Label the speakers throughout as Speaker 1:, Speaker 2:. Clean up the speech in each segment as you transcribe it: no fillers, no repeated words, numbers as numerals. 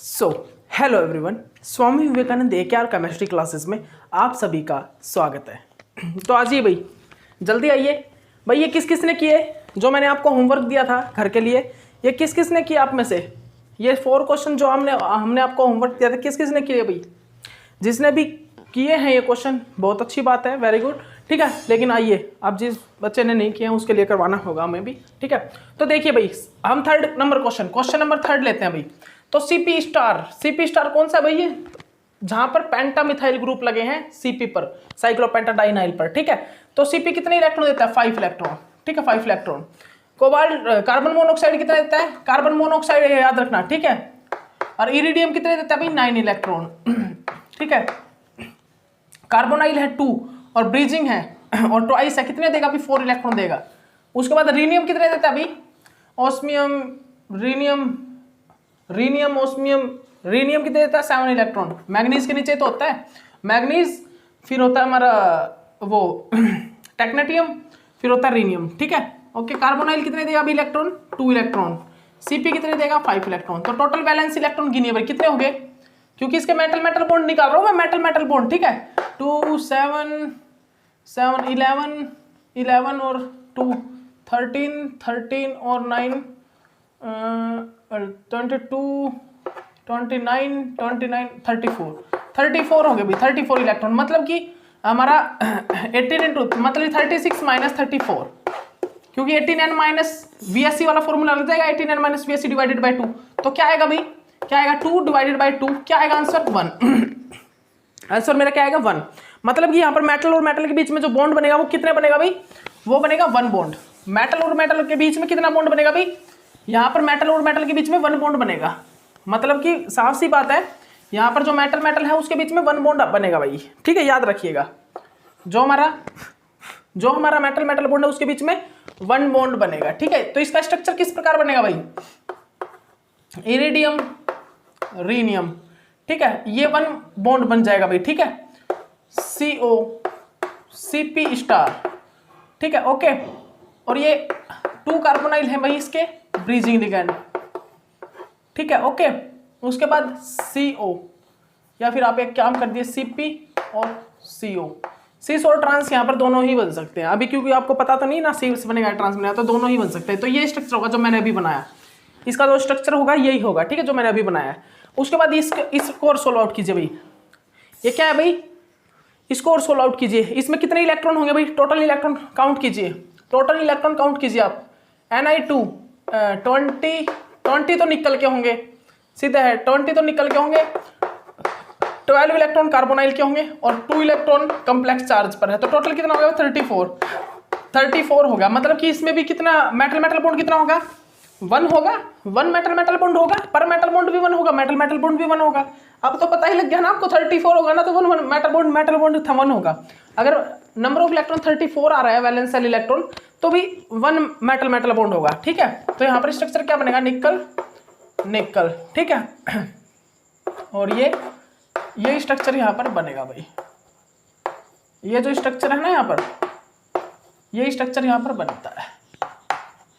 Speaker 1: So hello everyone, Swami Vivekananda AKR chemistry classes में आप सभी का स्वागत है। तो आज ये भाई जल्दी आइए भाई, ये किस किस ने किए जो मैंने आपको होमवर्क दिया था घर के लिए, ये किस किस ने किया आप में से? ये 4 क्वेश्चन जो हमने आपको होमवर्क दिया था, किस किस ने किए भाई? जिसने भी किए हैं ये क्वेश्चन, बहुत अच्छी बात है, वेरी गुड, ठीक है। लेकिन आइए, अब जिस बच्चे ने नहीं किए हैं उसके लिए करवाना होगा हमें भी, ठीक है। तो देखिए भाई, हम थर्ड नंबर क्वेश्चन नंबर 3 लेते हैं भाई। तो सीपी स्टार कौन सा भाई है? जहां पर पेंटामिथाइल ग्रुप लगे हैं सीपी पर, साइक्लोपेंटाडाइनाइल पर, ठीक है। तो सीपी कितने इलेक्ट्रॉन देता है? 5 इलेक्ट्रॉन, ठीक है, 5 इलेक्ट्रॉन। कोबाल्ट कार्बन मोनोऑक्साइड कितना देता है? कार्बन मोनोऑक्साइड याद रखना, ठीक है। और इरिडियम कितने देता है भाई? 9 इलेक्ट्रॉन, ठीक है। कार्बोनाइल है 2 और ब्रीजिंग है और ट्वाइस है, कितने देगा अभी? 4 इलेक्ट्रॉन देगा। उसके बाद रीनियम कितने देता है अभी? ऑस्मियम, रीनियम ऑस्मियम, रीनियम कितने देता है? 7 इलेक्ट्रॉन। मैग्नीज के नीचे तो होता है मैग्नीज, फिर होता है हमारा वो टेक्नेटियम, फिर होता है रीनियम, ठीक है, ओके। कार्बोनाइल कितने देगा अभी इलेक्ट्रॉन? 2 इलेक्ट्रॉन। सीपी कितने देगा? 5 इलेक्ट्रॉन। तो टोटल बैलेंस इलेक्ट्रॉन गिनिए भाई, कितने हो गए? क्योंकि इसके मेटल बॉन्ड निकाल रहा हूं मैं, मेटल बॉन्ड, ठीक है। 2 7 7 11 और 2 13 और 9 22 29 34 हो गए भाई, 34 इलेक्ट्रॉन। मतलब कि हमारा 18 इंटू मतलब 36 माइनस 34, क्योंकि 18n माइनस VSC वाला फॉर्मूला लग जाएगा, 18n minus VSC divided by 2। तो क्या आएगा भाई? क्या आएगा? 2 डिवाइडेड बाई 2, क्या आएगा आंसर? 1। आंसर मेरा क्या आएगा? 1। मतलब कि यहाँ पर मेटल और मेटल के बीच में जो बॉन्ड बनेगा वो कितने बनेगा भाई? वो बनेगा 1 बॉन्ड। मेटल और मेटल के बीच में कितना बॉन्ड बनेगा भाई? यहाँ पर मेटल और मेटल के बीच में 1 बॉन्ड बनेगा। मतलब कि साफ सी बात है, यहाँ पर जो मेटल है उसके बीच में 1 बॉन्ड बनेगा भाई, ठीक है, याद रखिएगा। जो हमारा मेटल बॉन्ड है उसके बीच में 1 बॉन्ड बनेगा, ठीक है। तो इसका स्ट्रक्चर किस प्रकार बनेगा भाई? इरिडियम रीनियम, ठीक है, ये 1 बॉन्ड बन जाएगा भाई, ठीक है। CO CP स्टार, ठीक है, ओके। और ये 2 कार्बोनाइल है भाई इसके ब्रीजिंग लिगैंड, ठीक है, ओके। उसके बाद CO, या फिर आप एक काम कर दिए CP और CO। सिस और ट्रांस यहाँ पर दोनों ही बन सकते हैं अभी, क्योंकि आपको पता तो नहीं ना सिस बनेगा ट्रांस बनेगा, तो दोनों ही बन सकते हैं। तो ये स्ट्रक्चर होगा जो मैंने अभी बनाया, इसका जो स्ट्रक्चर होगा यही होगा, ठीक है, जो मैंने अभी बनाया है। उसके बाद इसको और सोल्व आउट कीजिए भाई। ये क्या है भाई? इसको और सोल्व आउट कीजिए। इसमें कितने इलेक्ट्रॉन होंगे भाई? टोटल इलेक्ट्रॉन काउंट कीजिए, टोटल इलेक्ट्रॉन काउंट कीजिए आप। Ni2 20 तो निकल के होंगे, सीधा है, 20 तो निकल के होंगे, 12 इलेक्ट्रॉन कार्बोनाइल के होंगे और 2 इलेक्ट्रॉन कॉम्प्लेक्स चार्ज पर है। तो टोटल कितना होगा? 34 होगा। मतलब कि इसमें भी कितना मेटल बॉन्ड कितना होगा? 1 होगा, 1 मेटल बॉन्ड होगा, पर मेटल बॉन्ड भी 1 होगा, मेटल बॉन्ड भी 1 होगा। अब तो पता ही लग गया ना आपको, 34 होगा ना, तो 1 मेटल बॉन्ड था 1 होगा। अगर नंबर ऑफ इलेक्ट्रॉन 34 आ रहा है वैलेंस सेल इलेक्ट्रॉन, तो भी 1 मेटल बॉन्ड होगा, ठीक है। तो यहाँ पर स्ट्रक्चर क्या बनेगा? निकल, ठीक है। और ये स्ट्रक्चर यहाँ पर बनेगा भाई, ये जो स्ट्रक्चर है ना यहाँ पर, ये स्ट्रक्चर यहाँ पर बनता है,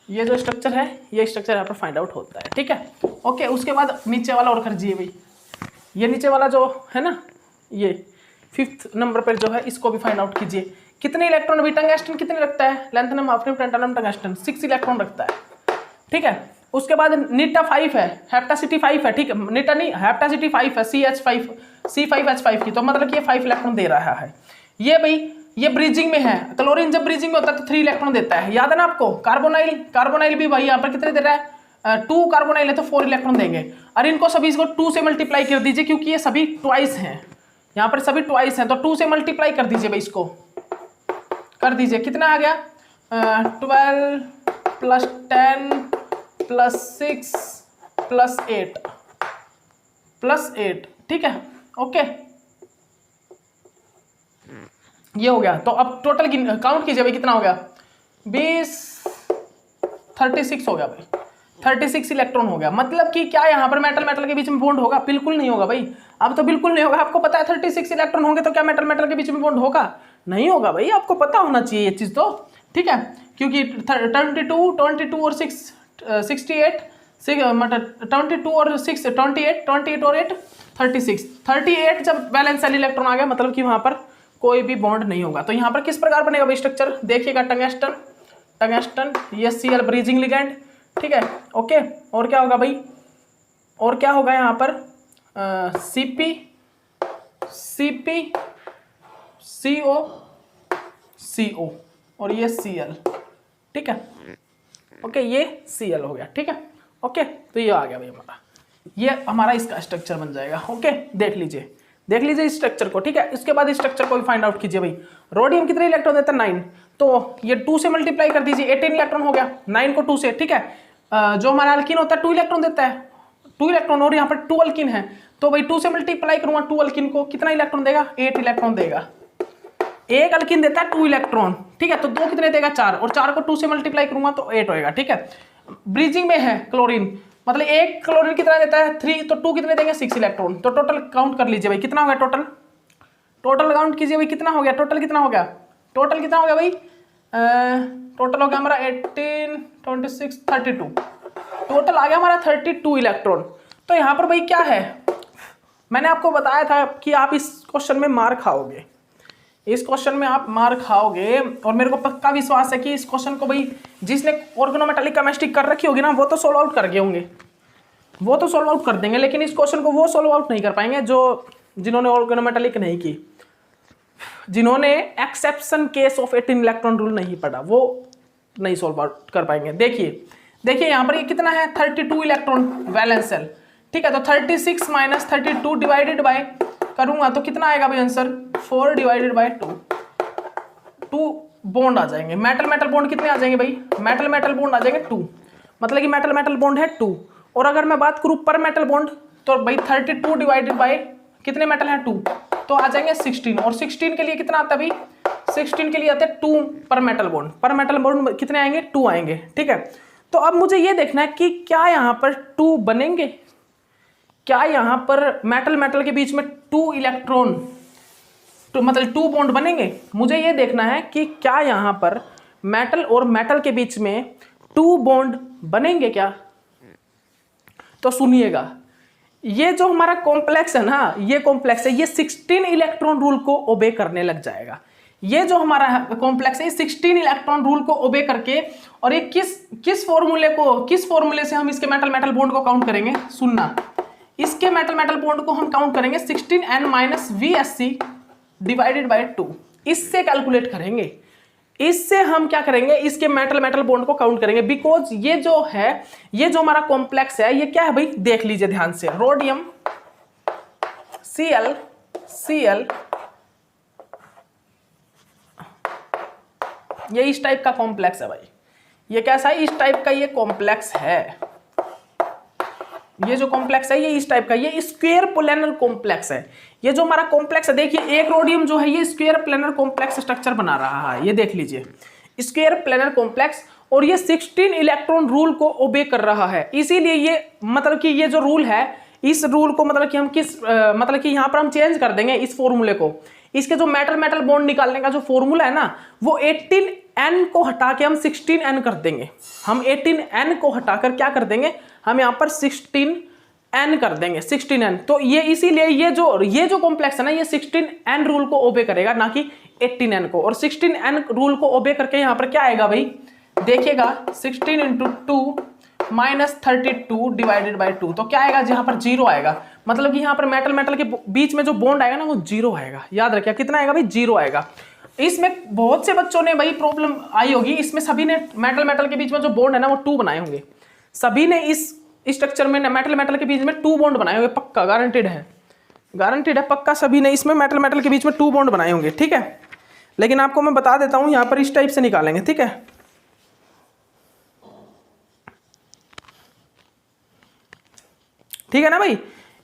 Speaker 1: ये जो स्ट्रक्चर है ये स्ट्रक्चर यहाँ पर फाइंड आउट होता है, ठीक है, ओके। उसके बाद नीचे वाला और करिए भाई, ये नीचे वाला जो है ना, ये 5th नंबर पर जो है, इसको भी फाइंड आउट कीजिए। कितने इलेक्ट्रॉन अभी टंगस्टन कितने रखता है? लैंथेनम, हॉफनियम, टैंटालम, टंगस्टन 6 इलेक्ट्रॉन रखता है, ठीक है। उसके बाद नीटा 5 है, हेप्टासिटी 5 है, ठीक है, नीटा नहीं, हेप्टासिटी 5 है, C5H5 की, तो मतलब कि ये 5 इलेक्ट्रॉन दे रहा है। ये भाई ये ब्रीजिंग में है, क्लोरीन जब ब्रीजिंग में होता है तो 3 इलेक्ट्रॉन देता है, याद है ना आपको। कार्बोनाइल भी भाई यहाँ पर कितने दे रहा है? 2 कार्बोनाइल है तो 4 इलेक्ट्रॉन देंगे। और इनको सभी इसको 2 से मल्टीप्लाई कर दीजिए, क्योंकि ये सभी ट्वाइस हैं, यहाँ पर सभी ट्वाइस हैं, तो 2 से मल्टीप्लाई कर दीजिए भाई, इसको कर दीजिए। कितना आ गया? 12 + 10 + 6 + 8, ठीक है, ओके, ये हो गया। तो अब टोटल काउंट कीजिए भाई, कितना हो गया? 36 हो गया भाई, 36 इलेक्ट्रॉन हो गया। मतलब कि क्या यहाँ पर मेटल के बीच में बॉन्ड होगा? बिल्कुल नहीं होगा भाई, अब तो बिल्कुल नहीं होगा। आपको पता है 36 इलेक्ट्रॉन होंगे तो क्या मेटल के बीच में बॉन्ड होगा? नहीं होगा भाई, आपको पता होना चाहिए ये चीज़ तो, ठीक है। क्योंकि 22 और 6 68 मतलब 22 और 6 28 और 8 36 38 जब वैलेंस सेल इलेक्ट्रॉन आ गया मतलब कि वहां पर कोई भी बॉन्ड नहीं होगा। तो यहाँ पर किस प्रकार बनेगा भाई स्ट्रक्चर, देखिएगा टंगस्टन ये Cl ब्रीजिंग लिगेंड, ठीक है ओके। और क्या होगा भाई, और क्या होगा यहाँ पर Cp CO और ये Cl, ठीक है ओके, ये Cl हो गया, ठीक है ओके। तो ये आ गया भाई हमारा, ये हमारा इसका स्ट्रक्चर बन जाएगा ओके। देख लीजिए इस स्ट्रक्चर को, ठीक है। इसके बाद इस स्ट्रक्चर को भी फाइंड आउट कीजिए भाई। रोडियम कितने इलेक्ट्रॉन देता है 9, तो ये 2 से मल्टीप्लाई कर दीजिए, 18 इलेक्ट्रॉन हो गया 9 को 2 से, ठीक है। जो हमारा अल्किन होता है 2 इलेक्ट्रॉन देता है, 2 इलेक्ट्रॉन, और यहाँ पर 2 अल्किन है तो भाई 2 से मल्टीप्लाई करूंगा 2 अल्किन को, कितना इलेक्ट्रॉन देगा 8 इलेक्ट्रॉन देगा। एक अल्किन देता है 2 इलेक्ट्रॉन, ठीक है, तो 2 कितने देगा 4, और 4 को 2 से मल्टीप्लाई करूंगा तो 8 होएगा, ठीक है। ब्रीजिंग में है क्लोरीन, मतलब एक क्लोरीन कितना देता है 3, तो 2 कितने देंगे 6 इलेक्ट्रॉन। तो टोटल काउंट कर लीजिए भाई कितना हो गया, टोटल काउंट कीजिए भाई कितना हो गया, टोटल कितना हो गया भाई, टोटल हो गया हमारा 18 26 32, टोटल आ गया हमारा 32 इलेक्ट्रॉन। तो यहाँ पर भाई क्या है, मैंने आपको बताया था कि आप इस क्वेश्चन में मार खाओगे, इस क्वेश्चन में आप मार खाओगे, और मेरे को पक्का विश्वास है कि इस क्वेश्चन को भाई जिसने ऑर्गेनोमेटालिक केमिस्ट्री कर रखी होगी ना वो तो सोल्व आउट कर गए होंगे, वो तो सोल्व आउट कर देंगे, लेकिन इस क्वेश्चन को वो सोल्व आउट नहीं कर पाएंगे जो जिन्होंने ऑर्गेनोमेटालिक नहीं की, जिन्होंने exception case of 18 electron rule नहीं पढ़ा, वो नहीं सोल्व आउट कर पाएंगे। देखिए यहाँ पर ये कितना है 32 इलेक्ट्रॉन वैलेंस सेल, ठीक है। तो 36 माइनस 32 डिवाइडेड बाय करूंगा तो कितना आएगा भाई आंसर 4 डिवाइडेड बाय 2 बॉन्ड आ जाएंगे। मेटल बॉन्ड कितने आ जाएंगे भाई, मेटल बॉन्ड आ जाएंगे 2, मतलब कि मेटल बॉन्ड है 2। और अगर मैं बात करूं पर मेटल बॉन्ड तो भाई 32 डिवाइडेड बाय कितने मेटल हैं 2, तो आ जाएंगे 16, और 16 के लिए कितना आता है भाई, 16 के लिए आते हैं 2 पर मेटल बॉन्ड कितने आएंगे 2 आएंगे, ठीक है। तो अब मुझे ये देखना है कि क्या यहाँ पर 2 बनेंगे, क्या यहाँ पर मेटल के बीच में 2 इलेक्ट्रॉन मतलब 2 बॉन्ड बनेंगे। मुझे ये देखना है कि क्या यहाँ पर मेटल और मेटल के बीच में 2 बॉन्ड बनेंगे क्या। तो सुनिएगा, ये जो हमारा कॉम्प्लेक्स है ना, ये कॉम्प्लेक्स है, ये 16 इलेक्ट्रॉन रूल को ओबे करने लग जाएगा। ये जो हमारा कॉम्प्लेक्स है 16 इलेक्ट्रॉन रूल को ओबे करके, और ये किस फॉर्मूले से हम इसके मेटल बॉन्ड को काउंट करेंगे, सुनना, इसके मेटल बॉन्ड को हम काउंट करेंगे 16n minus VSC divided by 2, इससे कैलकुलेट करेंगे, इससे हम क्या करेंगे इसके मेटल बॉन्ड को काउंट करेंगे। बिकॉज ये जो है, ये जो हमारा कॉम्प्लेक्स है ये क्या है भाई, देख लीजिए ध्यान से, रोडियम Cl ये इस टाइप का कॉम्प्लेक्स है भाई, ये कैसा है, इस टाइप का ये कॉम्प्लेक्स है, ये जो कॉम्प्लेक्स है ये इस टाइप का, ये स्क्वायर प्लेनर कॉम्प्लेक्स है। ये जो हमारा कॉम्प्लेक्स है, देखिए एक रोडियम जो है ये स्क्वायर प्लेनर कॉम्प्लेक्स स्ट्रक्चर बना रहा है, ये देख लीजिए स्क्वायर प्लेनर कॉम्प्लेक्स, और ये 16 इलेक्ट्रॉन रूल को ओबे कर रहा है। इसीलिए ये मतलब कि ये जो रूल है, इस रूल को मतलब कि हम मतलब कि यहाँ पर हम चेंज कर देंगे इस फॉर्मूले को, इसके जो मेटल बॉन्ड निकालने का जो फॉर्मूला है ना, वो 18n को हटा के हम 16n कर देंगे। हम 18n को हटाकर क्या कर देंगे, हम यहाँ पर 16n कर देंगे, 16n। तो ये इसीलिए ये जो कॉम्प्लेक्स है ना, ये 16n रूल को ओबे करेगा, ना कि 18n को। और 16n रूल को ओबे करके यहाँ पर क्या आएगा भाई, देखिएगा 16 इंटू 2 माइनस 32 डिवाइडेड बाई 2, तो क्या आएगा, जहां पर 0 आएगा, मतलब कि यहाँ पर मेटल के बीच में जो बॉन्ड आएगा ना वो 0 आएगा। याद रखिए कितना आएगा भाई, 0 आएगा। इसमें बहुत से बच्चों ने भाई प्रॉब्लम आई होगी, इसमें सभी ने मेटल के बीच में जो बॉन्ड है ना वो 2 बनाए होंगे, सभी ने इस स्ट्रक्चर में मेटल के बीच में 2 बॉन्ड बनाए होंगे, पक्का गारंटेड है पक्का, सभी ने इसमें मेटल के बीच में 2 बॉन्ड बनाए होंगे, ठीक है। लेकिन आपको मैं बता देता हूं यहाँ पर इस टाइप से निकालेंगे, ठीक है। ठीक है ना भाई,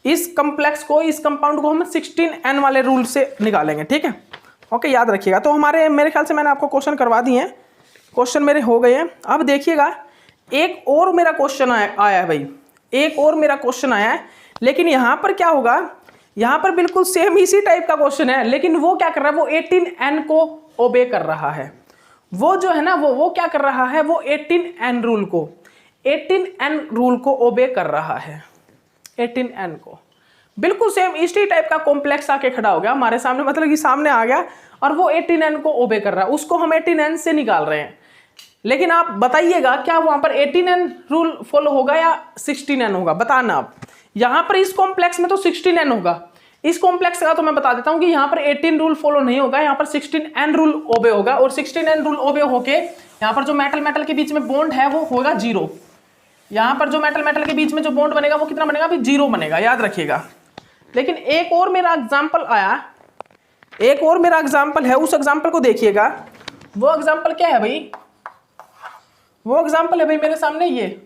Speaker 1: इस कॉम्प्लेक्स को, इस कंपाउंड को हम 16n वाले रूल से निकालेंगे, ठीक है। ओके, याद रखिएगा। तो मेरे ख्याल से मैंने आपको क्वेश्चन करवा दिए हैं, क्वेश्चन मेरे हो गए हैं। अब देखिएगा एक और मेरा क्वेश्चन आया है भाई, एक और मेरा क्वेश्चन आया है, लेकिन यहाँ पर क्या होगा, यहाँ पर बिल्कुल सेम इसी टाइप का क्वेश्चन है, लेकिन वो क्या कर रहा है, वो 18n को ओबे कर रहा है। वो जो है ना वो क्या कर रहा है, वो 18n रूल को, 18n रूल को ओबे कर रहा है, 18n को। बिल्कुल सेम इसी टाइप का कॉम्प्लेक्स आके खड़ा हो गया हमारे सामने, मतलब कि सामने आ गया और वो 18n को ओबे कर रहा है, उसको हम 18n से निकाल रहे हैं। लेकिन आप बताइएगा क्या वहां पर 18n रूल फॉलो होगा या 16n होगा, बताना आप। यहां पर इस कॉम्प्लेक्स में तो 16n होगा, इस कॉम्प्लेक्स का तो मैं बता देता हूं कि यहां पर 18 रूल फॉलो नहीं होगा, यहां पर 16n रूल ओबे होगा। और 16n रूल ओबे होके यहां पर जो मेटल मेटल के बीच में बॉन्ड है वो होगा 0। यहां पर जो मेटल मेटल के बीच में जो बॉन्ड बनेगा वो कितना बनेगा, अभी 0 बनेगा, याद रखिएगा। लेकिन एक और मेरा एग्जाम्पल आया, एक और मेरा एग्जाम्पल है, उस एग्जाम्पल को देखिएगा। वो एग्जाम्पल क्या है भाई, वो एग्जाम्पल है भाई मेरे सामने ये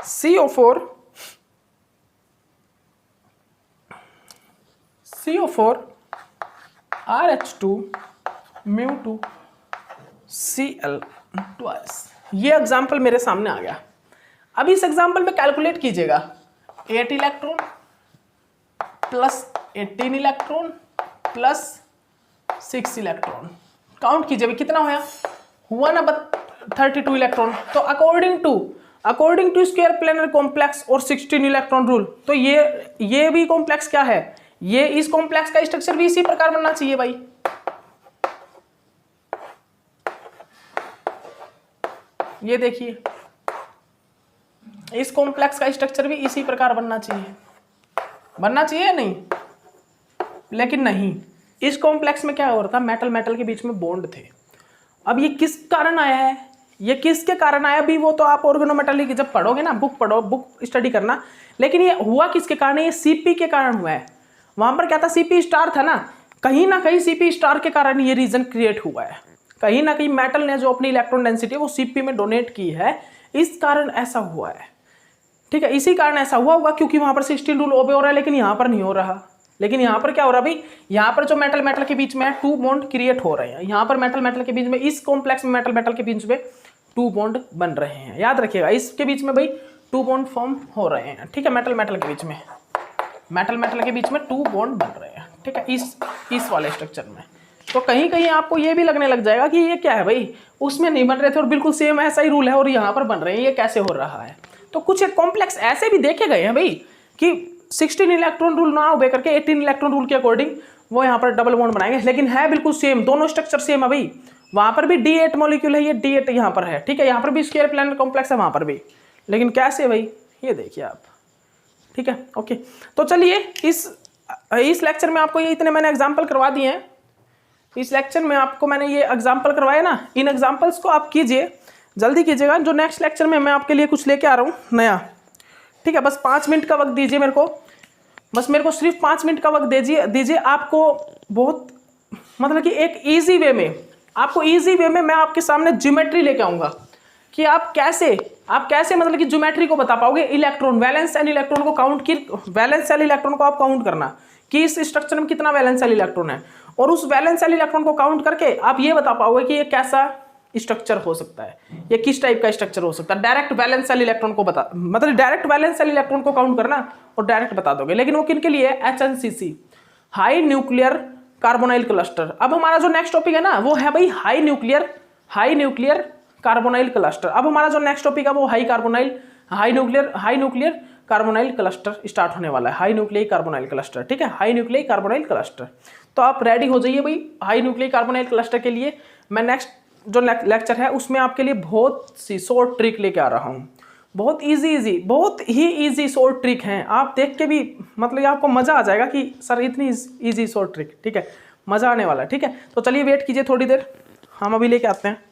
Speaker 1: CO4 RH2 μ2 Cl2s, ये एग्जाम्पल मेरे सामने आ गया। अब इस एग्जाम्पल में कैलकुलेट कीजिएगा, 8 electron plus 18 electron plus 6 electron, count कीजिए कितना हुआ ना 32 इलेक्ट्रॉन। तो according to square planar complex और 16 इलेक्ट्रॉन रूल, तो ये भी कॉम्प्लेक्स क्या है, ये इस कॉम्प्लेक्स का स्ट्रक्चर भी इसी प्रकार बनना चाहिए भाई। ये देखिए इस कॉम्प्लेक्स का स्ट्रक्चर भी इसी प्रकार बनना चाहिए या नहीं, लेकिन नहीं, इस कॉम्प्लेक्स में क्या हो रहा था, मेटल मेटल के बीच में बॉन्ड थे। अब ये किस कारण आया है, ये किसके कारण आया भी, वो तो आप ऑर्गेनोमेटालिक जब पढ़ोगे ना, बुक स्टडी करना। लेकिन ये हुआ किसके कारण, ये सीपी के कारण हुआ है। वहां पर क्या था, सीपी स्टार था ना कहीं सीपी स्टार के कारण ये रीजन क्रिएट हुआ है। कहीं ना कहीं मेटल ने जो अपनी इलेक्ट्रॉन डेंसिटी है वो सीपी में डोनेट की है, इस कारण ऐसा हुआ है। ठीक है, इसी कारण ऐसा हुआ होगा क्योंकि वहां पर 16 रूल ओबे हो रहा है, लेकिन यहाँ पर नहीं हो रहा। लेकिन यहाँ पर क्या हो रहा है भाई, यहाँ पर जो मेटल मेटल के बीच में 2 बॉन्ड क्रिएट हो रहे हैं, यहाँ पर मेटल मेटल के बीच में, इस कॉम्प्लेक्स में मेटल मेटल के बीच में 2 बॉन्ड बन रहे हैं। याद रखिएगा इसके बीच में भाई 2 बॉन्ड फॉर्म हो रहे हैं। ठीक है, मेटल मेटल के बीच में 2 बॉन्ड बन रहे हैं। ठीक है, इस वाले स्ट्रक्चर में। तो कहीं कहीं आपको ये भी लगने लग जाएगा कि ये क्या है भाई, उसमें नहीं बन रहे थे और बिल्कुल सेम ऐसा ही रूल है और यहाँ पर बन रहे हैं, ये कैसे हो रहा है। तो कुछ एक कॉम्प्लेक्स ऐसे भी देखे गए हैं भाई कि 16 इलेक्ट्रॉन रूल ना ओबे करके 18 इलेक्ट्रॉन रूल के अकॉर्डिंग वो यहाँ पर डबल बॉन्ड बनाएंगे, लेकिन है बिल्कुल सेम, दोनों स्ट्रक्चर सेम है भाई। वहां पर भी D8 मॉलिक्यूल है, ये D8 यहाँ पर है। ठीक है, यहाँ पर भी स्क्वायर प्लेनर कॉम्प्लेक्स है वहां पर भी, लेकिन कैसे भाई, ये देखिए आप। ठीक है, ओके। तो चलिए इस लेक्चर में आपको ये इतने मैंने एग्जाम्पल करवा दिए हैं। इस लेक्चर में आपको मैंने ये एग्जाम्पल करवाए ना, इन एग्जाम्पल्स को आप कीजिए, जल्दी कीजिएगा। जो नेक्स्ट लेक्चर में मैं आपके लिए कुछ लेके आ रहा हूँ नया। ठीक है, बस 5 मिनट का वक्त दीजिए मेरे को, बस मेरे को सिर्फ 5 मिनट का वक्त दीजिए। आपको बहुत मतलब कि एक ईजी वे में, मैं आपके सामने ज्योमेट्री लेके आऊँगा कि आप कैसे मतलब कि ज्योमेट्री को बता पाओगे। इलेक्ट्रॉन, वैलेंस सेल इलेक्ट्रॉन को वैलेंस सेल इलेक्ट्रॉन को आप काउंट करना कि इस स्ट्रक्चर में कितना वैलेंस सेल इलेक्ट्रॉन है, और उस वैलेंस सेल इलेक्ट्रॉन को काउंट करके आप ये बता पाओगे कि ये कैसा स्ट्रक्चर हो सकता है, ये किस टाइप का स्ट्रक्चर हो सकता है। डायरेक्ट वैलेंस सेल इलेक्ट्रॉन को डायरेक्ट वैलेंस सेल इलेक्ट्रॉन को काउंट करना और डायरेक्ट बता दोगे। लेकिन वो किन के लिए है, HNCC, high nuclear carbonyl cluster. अब हमारा जो नेक्स्ट टॉपिक है ना वो है भाई हाई न्यूक्लियर कार्बोनाइल क्लस्टर। अब हमारा जो नेक्स्ट टॉपिक है वो high nuclear carbonyl cluster start होने वाला है, हाई न्यूक्लियर कार्बोनाइल क्लस्टर। ठीक है, हाई न्यूक्लियर कार्बोनाइल क्लस्टर। तो आप रेडी हो जाइए भाई हाई न्यूक्लियर कार्बोनाइल क्लस्टर के लिए। मैं नेक्स्ट जो लेक्चर है उसमें आपके लिए बहुत सी शॉर्ट ट्रिक लेके आ रहा हूँ, बहुत ही इजी शॉर्ट ट्रिक हैं। आप देख के भी मतलब आपको मज़ा आ जाएगा कि सर इतनी इजी शॉर्ट ट्रिक। ठीक है, मज़ा आने वाला है। ठीक है, तो चलिए वेट कीजिए थोड़ी देर, हम अभी लेके आते हैं।